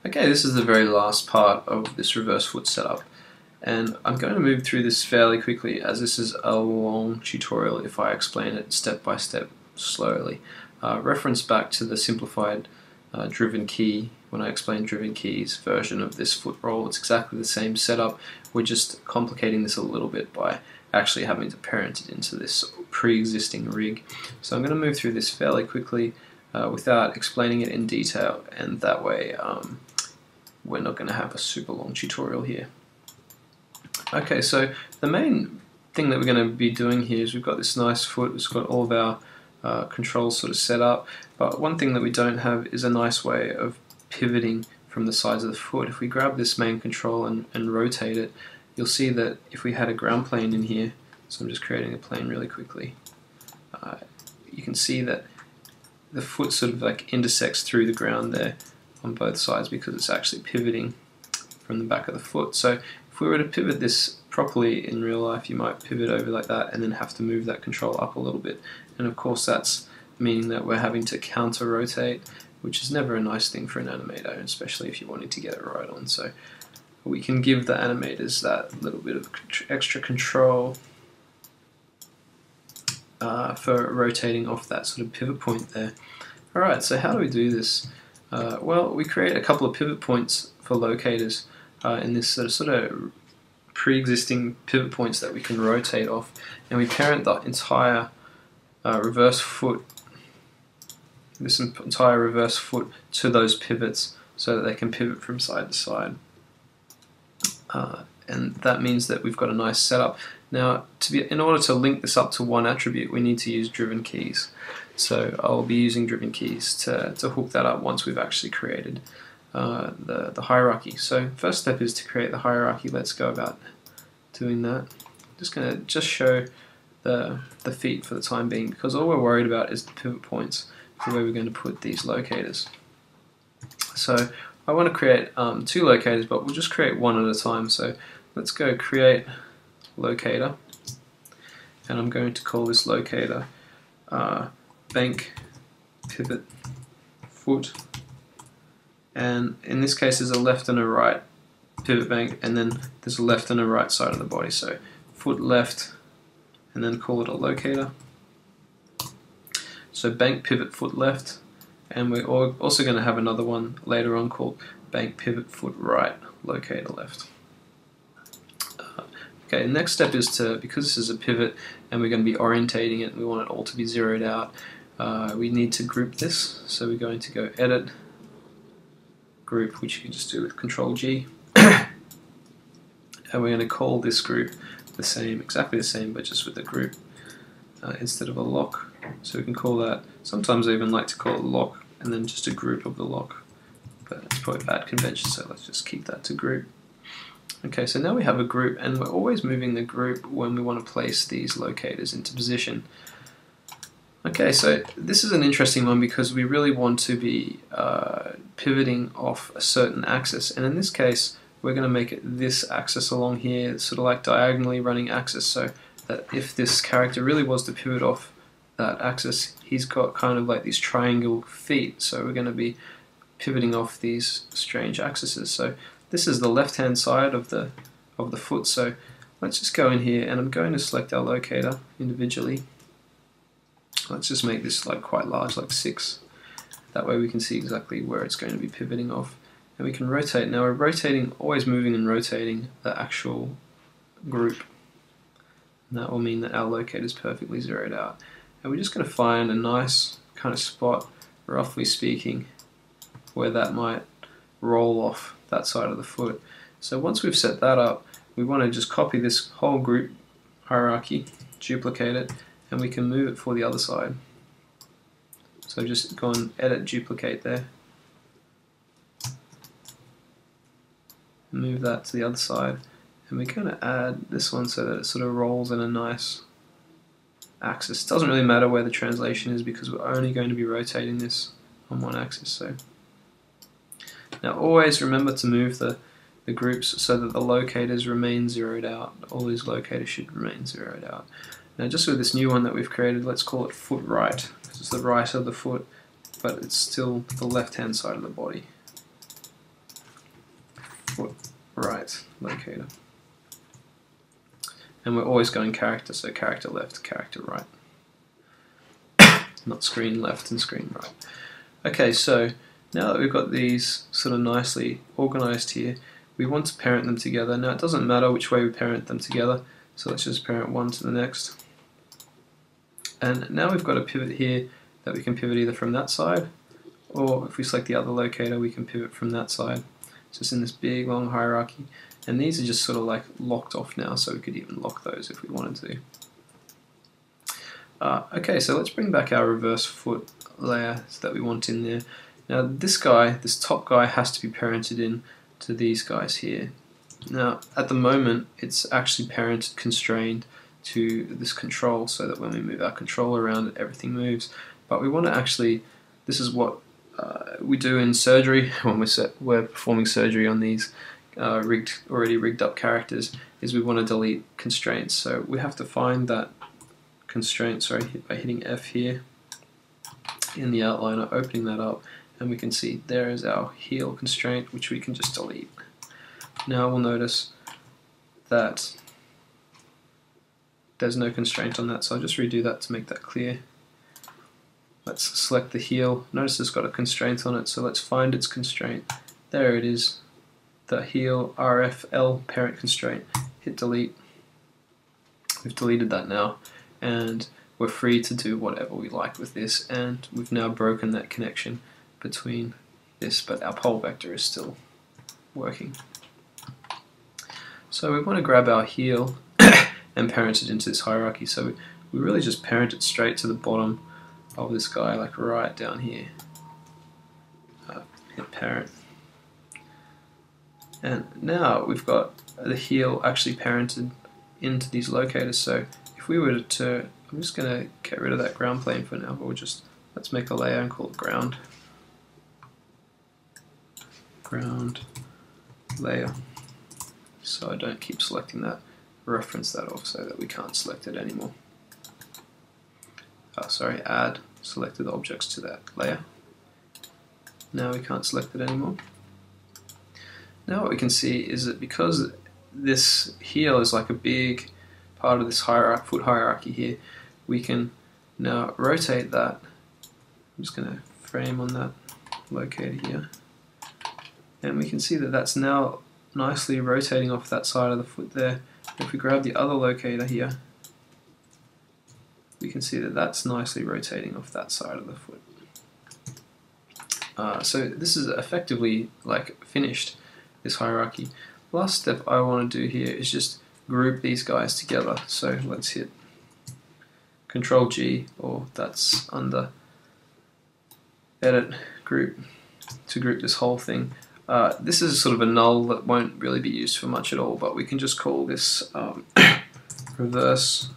Okay, this is the very last part of this reverse foot setup, and I'm going to move through this fairly quickly as this is a long tutorial if I explain it step by step slowly. Reference back to the simplified driven key when I explained driven keys version of this foot roll. It's exactly the same setup. We're just complicating this a little bit by actually having to parent it into this pre-existing rig. So I'm going to move through this fairly quickly without explaining it in detail, and that way we're not going to have a super long tutorial here. Okay, so the main thing that we're going to be doing here is we've got this nice foot, it's got all of our controls sort of set up, but one thing that we don't have is a nice way of pivoting from the sides of the foot. If we grab this main control and rotate it, you'll see that if we had a ground plane in here, so I'm just creating a plane really quickly, you can see that the foot sort of like intersects through the ground there on both sides because it's actually pivoting from the back of the foot. So if we were to pivot this properly in real life, you might pivot over like that and then have to move that control up a little bit. And of course that's meaning that we're having to counter rotate, which is never a nice thing for an animator, especially if you're wanting to get it right on. So we can give the animators that little bit of extra control for rotating off that sort of pivot point there. Alright, so how do we do this? Well, we create a couple of pivot points for locators in this sort of pre-existing pivot points that we can rotate off, and we parent the entire reverse foot, this entire reverse foot to those pivots so that they can pivot from side to side. And that means that we've got a nice setup. Now, in order to link this up to one attribute, we need to use driven keys. So I'll be using driven keys to hook that up once we've actually created the hierarchy. So first step is to create the hierarchy. Let's go about doing that. I'm just going to show the feet for the time being, because all we're worried about is the pivot points for where we're going to put these locators. So I want to create two locators, but we'll just create one at a time. So let's go create locator, and I'm going to call this locator bank pivot foot, and in this case there's a left and a right pivot bank, and then there's a left and a right side of the body, so foot left and then call it a locator. So bank pivot foot left, and we're also going to have another one later on called bank pivot foot right locator left. Okay, next step is because this is a pivot and we're going to be orientating it and we want it all to be zeroed out, we need to group this. So we're going to go edit, group, which you can just do with Control G, and we're going to call this group the same, exactly the same, but just with a group instead of a lock. So we can call that, sometimes I even like to call it lock and then just a group of the lock, but it's probably bad convention, so let's just keep that to group. Okay, so now we have a group, and we're always moving the group when we want to place these locators into position. Okay, so this is an interesting one because we really want to be pivoting off a certain axis, and in this case we're going to make it this axis along here, sort of like diagonally running axis, so that if this character really was to pivot off that axis, he's got kind of like these triangle feet, so we're going to be pivoting off these strange axes. So this is the left hand side of the foot, so let's just go in here and I'm going to select our locator individually. Let's just make this like quite large, like 6. That way we can see exactly where it's going to be pivoting off. And we can rotate. Now we're rotating, always moving and rotating the actual group. And that will mean that our locator is perfectly zeroed out. And we're just going to find a nice kind of spot, roughly speaking, where that might roll off that side of the foot. So once we've set that up, we want to just copy this whole group hierarchy, duplicate it, and we can move it for the other side. So just go and edit, duplicate there, move that to the other side, and we're going to add this one so that it sort of rolls in a nice axis. It doesn't really matter where the translation is because we're only going to be rotating this on one axis. So now always remember to move the groups so that the locators remain zeroed out. All these locators should remain zeroed out. Now just with this new one that we've created, let's call it foot right. This is the right of the foot, but it's still the left hand side of the body. foot right locator. And we're always going character, so character left, character right. Not screen left and screen right. Okay, so now that we've got these sort of nicely organized here, we want to parent them together. Now it doesn't matter which way we parent them together, so let's just parent one to the next. And now we've got a pivot here that we can pivot either from that side, or if we select the other locator, we can pivot from that side. It's just in this big long hierarchy. And these are just sort of like locked off now, so we could even lock those if we wanted to. Okay, so let's bring back our reverse foot layer that we want in there. Now this guy, this top guy, has to be parented in to these guys here. Now at the moment it's actually parented constrained to this control, so that when we move our control around everything moves. But we want to actually, this is what we do in surgery when we're performing surgery on these already rigged up characters, is we want to delete constraints. So we have to find that constraint, by hitting F here in the outliner, opening that up, and we can see there is our heel constraint, which we can just delete. Now we'll notice that there's no constraint on that, so I'll just redo that to make that clear. Let's select the heel. Notice it's got a constraint on it, so let's find its constraint. There it is, the heel RFL parent constraint. Hit delete. We've deleted that now, and we're free to do whatever we like with this, and we've now broken that connection between this, but our pole vector is still working. So we want to grab our heel and parent it into this hierarchy, so we really just parent it straight to the bottom of this guy, like right down here. Hit parent. And now we've got the heel actually parented into these locators, so if we were to, I'm just going to get rid of that ground plane for now, but let's make a layer and call it ground. Ground layer. So I don't keep selecting that, reference that off so that we can't select it anymore. Add selected objects to that layer. Now we can't select it anymore. Now what we can see is that because this heel is like a big part of this foot hierarchy here, we can now rotate that. I'm just going to frame on that locator here, and we can see that that's now nicely rotating off that side of the foot there. If we grab the other locator here, we can see that that's nicely rotating off that side of the foot. So this is effectively like finished, this hierarchy. Last step I want to do here is just group these guys together. So let's hit Control G, or that's under Edit, Group, to group this whole thing. This is sort of a null that won't really be used for much at all, but we can just call this reverse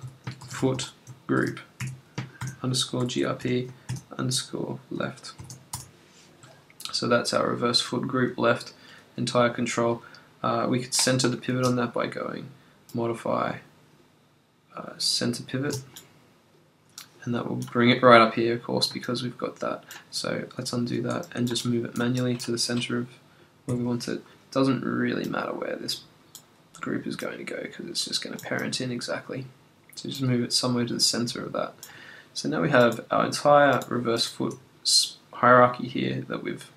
foot group underscore GRP underscore left. So that's our reverse foot group left entire control. We could center the pivot on that by going modify center pivot, and that will bring it right up here, of course, because we've got that. So let's undo that and just move it manually to the center of where we want it. It doesn't really matter where this group is going to go because it's just going to parent in exactly. So just move it somewhere to the center of that. So now we have our entire reverse foot hierarchy here that we've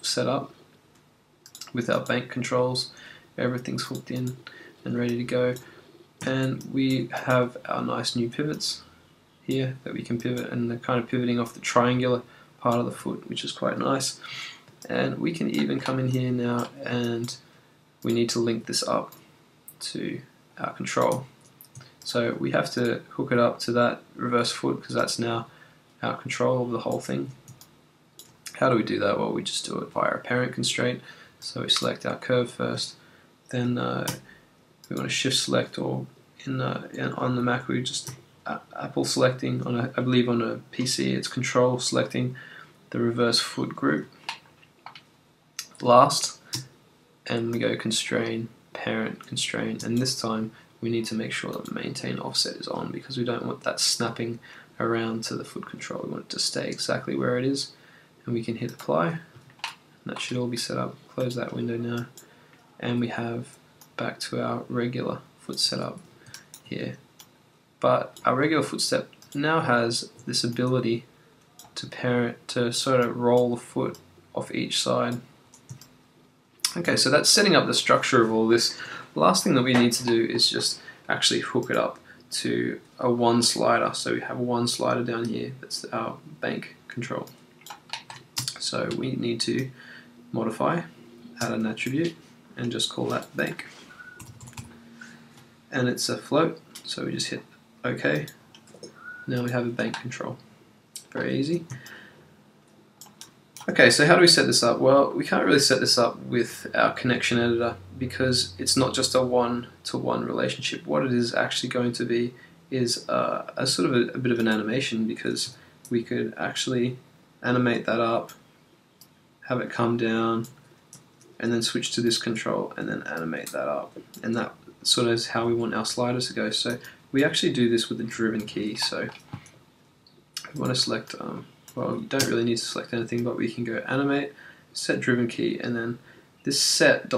set up with our bank controls. Everything's hooked in and ready to go, and we have our nice new pivots here that we can pivot, and they're kind of pivoting off the triangular part of the foot, which is quite nice. And we can even come in here now, and we need to link this up to our control. So we have to hook it up to that reverse foot because that's now our control of the whole thing. How do we do that? Well, we just do it via a parent constraint. So we select our curve first, then we want to shift select, or on the Mac we just Apple selecting, I believe on a PC it's control selecting the reverse foot group last, and we go constrain, parent, constrain, and this time we need to make sure that the maintain offset is on because we don't want that snapping around to the foot control. We want it to stay exactly where it is, and we can hit apply, and that should all be set up. Close that window now, and we have back to our regular foot setup here. But our regular footstep now has this ability to sort of roll the foot off each side. Okay, so that's setting up the structure of all this. The last thing that we need to do is just actually hook it up to a one slider. So we have one slider down here, that's our bank control. So we need to modify, add an attribute, and just call that bank. And it's a float, so we just hit OK. Now we have a bank control. Very easy. Okay, so how do we set this up? Well, we can't really set this up with our connection editor because it's not just a one-to-one relationship. What it is actually going to be is a sort of a bit of an animation, because we could actually animate that up, have it come down, and then switch to this control and then animate that up. And that sort of is how we want our sliders to go. So we actually do this with the driven key. So we want to select, well, you don't really need to select anything, but we can go animate, set driven key, and then this set ...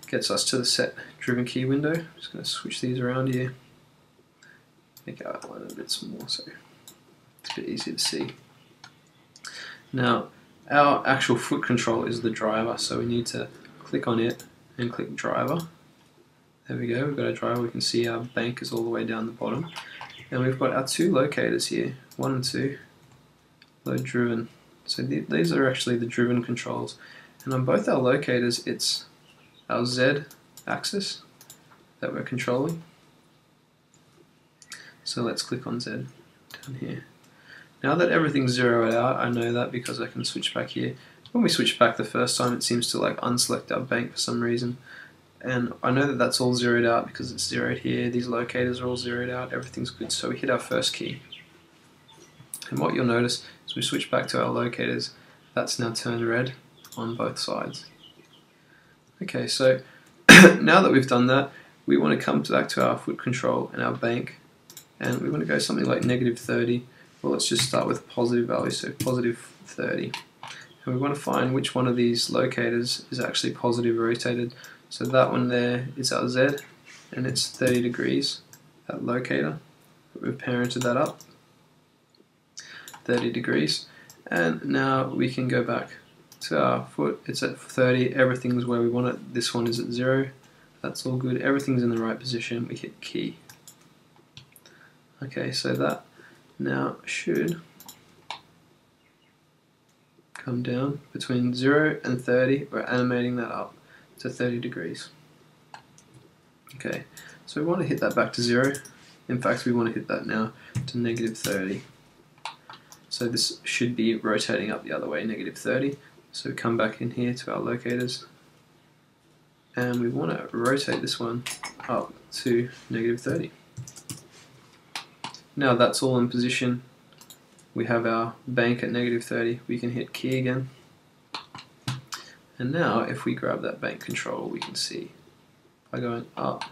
gets us to the set driven key window. I'm just going to switch these around here, make our outline a bit smaller so it's a bit easier to see. Now, our actual foot control is the driver, so we need to click on it and click driver. There we go, we've got our driver. We can see our bank is all the way down the bottom, and we've got our two locators here, 1 and 2. Load driven. So these are actually the driven controls, and on both our locators it's our Z axis that we're controlling. So let's click on Z down here. Now that everything's zeroed out, I know that because I can switch back here. When we switch back the first time, it seems to like unselect our bank for some reason, and I know that that's all zeroed out because it's zeroed here. These locators are all zeroed out, everything's good. So we hit our first key, and what you'll notice is we switch back to our locators, that's now turned red on both sides. Okay, so now that we've done that, we want to come back to our foot control and our bank, and we want to go something like -30. Well, let's just start with a positive value, so +30. And we want to find which one of these locators is actually positive rotated. So that one there is our Z, and it's 30 degrees, that locator. We've parented that up, 30 degrees. And now we can go back to our foot, it's at 30, everything's where we want it. This one is at 0, that's all good, everything's in the right position. We hit key. Okay, so that now should come down between 0 and 30. We're animating that up to 30 degrees. Okay, so we want to hit that back to 0. In fact, we want to hit that now to -30. So this should be rotating up the other way, -30. So we come back in here to our locators, and we want to rotate this one up to -30. Now that's all in position. We have our bank at -30. We can hit key again. And now if we grab that bank control, we can see by going up,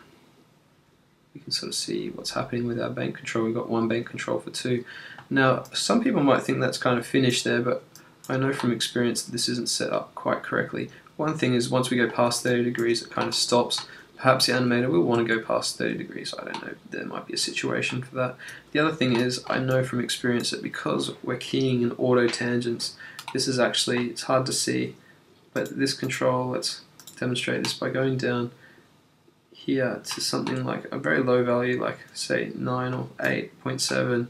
we can sort of see what's happening with our bank control. We've got one bank control for 2. Now some people might think that's kind of finished there, but I know from experience that this isn't set up quite correctly. One thing is once we go past 30 degrees it kind of stops. Perhaps the animator will want to go past 30 degrees, I don't know, there might be a situation for that. The other thing is, I know from experience that because we're keying in auto tangents, this is actually, it's hard to see, but this control, let's demonstrate this by going down here to something like a very low value, like say 9 or 8.7,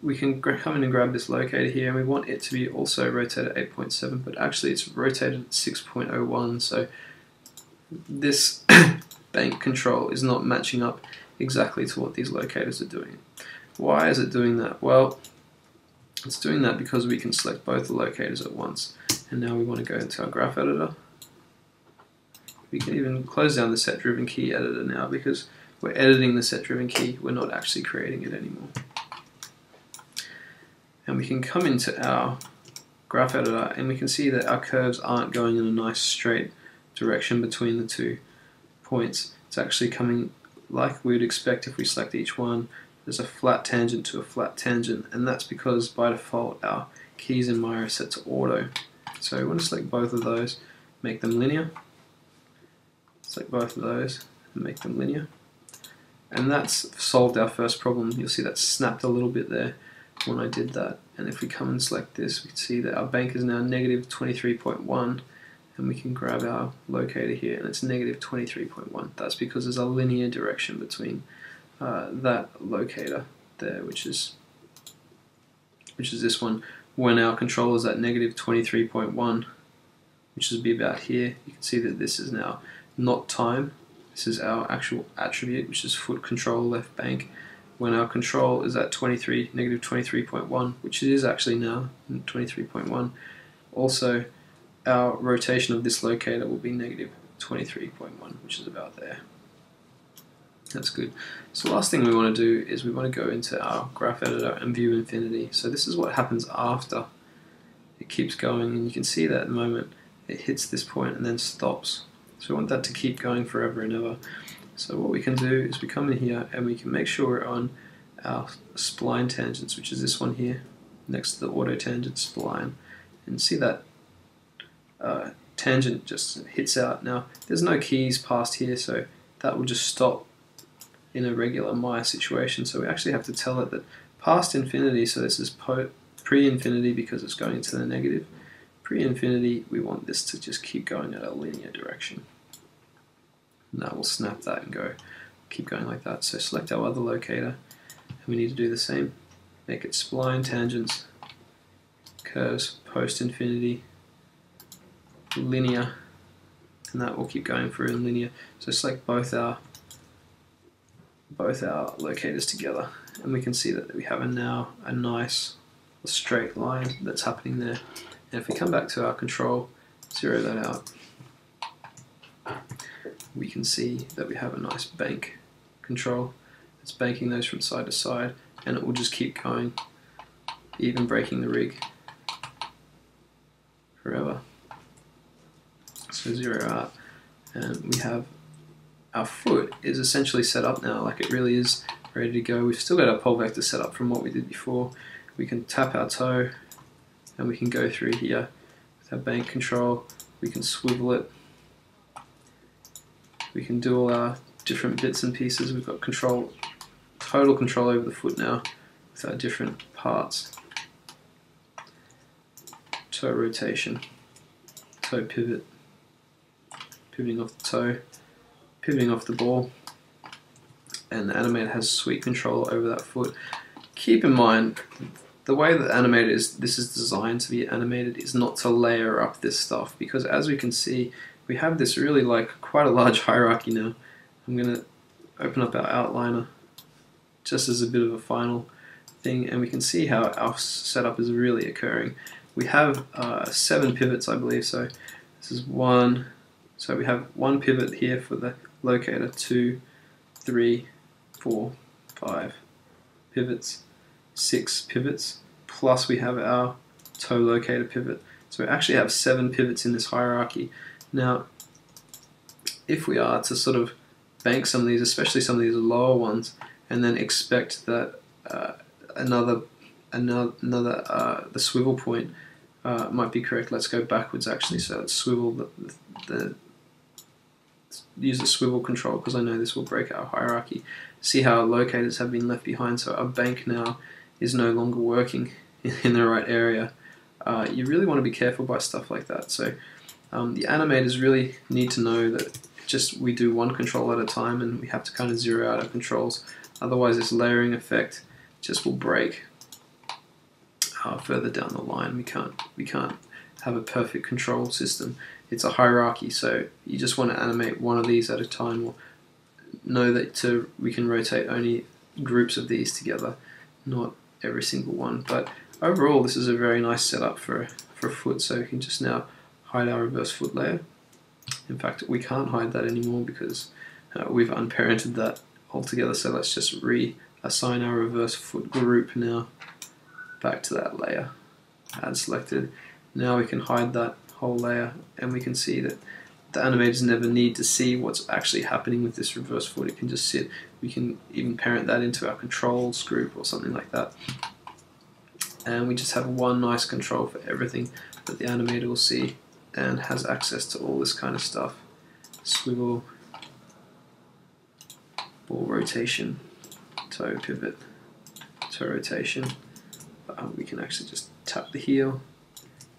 we can come in and grab this locator here, and we want it to be also rotated at 8.7, but actually it's rotated at 6.01, so this bank control is not matching up exactly to what these locators are doing. Why is it doing that? Well, it's doing that because we can select both the locators at once. And now we want to go into our graph editor. We can even close down the set driven key editor now because we're editing the set driven key, we're not actually creating it anymore. And we can come into our graph editor and we can see that our curves aren't going in a nice straight direction between the two points. It's actually coming like we would expect if we select each one. There's a flat tangent to a flat tangent, and that's because by default our keys in Maya are set to auto. So we want to select both of those, make them linear, Select both of those and make them linear. And that's solved our first problem. You'll see that snapped a little bit there when I did that. And if we come and select this, we can see that our bank is now negative 23.1, and we can grab our locator here and it's negative 23.1. That's because there's a linear direction between that locator there, which is this one. When our control is at negative 23.1, which would be about here, you can see that this is now not time. This is our actual attribute, which is foot control left bank. When our control is at negative 23.1, which it is actually now, 23.1, also our rotation of this locator will be negative 23.1, which is about there. That's good. So the last thing we want to do is we want to go into our graph editor and view infinity. So this is what happens after it keeps going, and you can see that at the moment it hits this point and then stops. So we want that to keep going forever and ever. So what we can do is we come in here and we can make sure we're on our spline tangents, which is this one here, next to the auto tangent spline. And see that tangent just hits out. Now there's no keys past here, so that will just stop in a regular Maya situation. So we actually have to tell it that past infinity, so this is pre-infinity because it's going into the negative. Pre-infinity, we want this to just keep going at a linear direction. And that will snap that and go, keep going like that. So select our other locator, and we need to do the same. Make it spline tangents, curves, post-infinity, linear, and that will keep going through in linear. So select both our locators together, and we can see that we have now a nice straight line that's happening there. And if we come back to our control, zero that out, we can see that we have a nice bank control. It's banking those from side to side, and it will just keep going, even breaking the rig forever. So zero out, and we have our foot is essentially set up now, like it really is ready to go. We've still got our pole vector set up from what we did before. We can tap our toe, and we can go through here with our bank control. We can swivel it. We can do all our different bits and pieces. We've got control, total control over the foot now with our different parts. Toe rotation, toe pivot, pivoting off the toe, pivoting off the ball, and the animator has sweet control over that foot. Keep in mind, the way that animator is, this is designed to be animated, is not to layer up this stuff, because as we can see, we have this really quite a large hierarchy now. I'm going to open up our outliner just as a bit of a final thing, and we can see how our setup is really occurring. We have 7 pivots, I believe, so this is 1, so we have 1 pivot here for the locator, 2, 3, 4, 5 pivots, 6 pivots, plus we have our toe locator pivot. So we actually have 7 pivots in this hierarchy. Now, if we are to sort of bank some of these, especially some of these lower ones, and then expect that the swivel point might be correct. Let's go backwards actually. So let's swivel use the swivel control, because I know this will break our hierarchy. See how our locators have been left behind, so our bank now is no longer working in the right area. You really want to be careful by stuff like that. So the animators really need to know that we do one control at a time, and we have to kind of zero out our controls. Otherwise this layering effect just will break further down the line. We can't have a perfect control system. It's a hierarchy, so you just want to animate one of these at a time, or know that we can rotate only groups of these together, not every single one. But overall, this is a very nice setup for foot. So we can just now hide our reverse foot layer. In fact, we can't hide that anymore because we've unparented that altogether. So let's just reassign our reverse foot group now back to that layer. Add selected. Now we can hide that whole layer, and we can see that the animators never need to see what's actually happening with this reverse foot. It can just sit. We can even parent that into our controls group or something like that. And we just have one nice control for everything that the animator will see, and has access to all this kind of stuff. Swivel, or rotation, toe pivot, toe rotation. We can actually just tap the heel,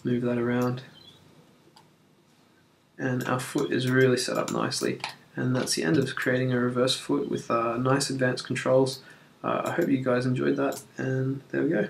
move that around, and our foot is really set up nicely. And that's the end of creating a reverse foot with nice advanced controls. I hope you guys enjoyed that, and there we go.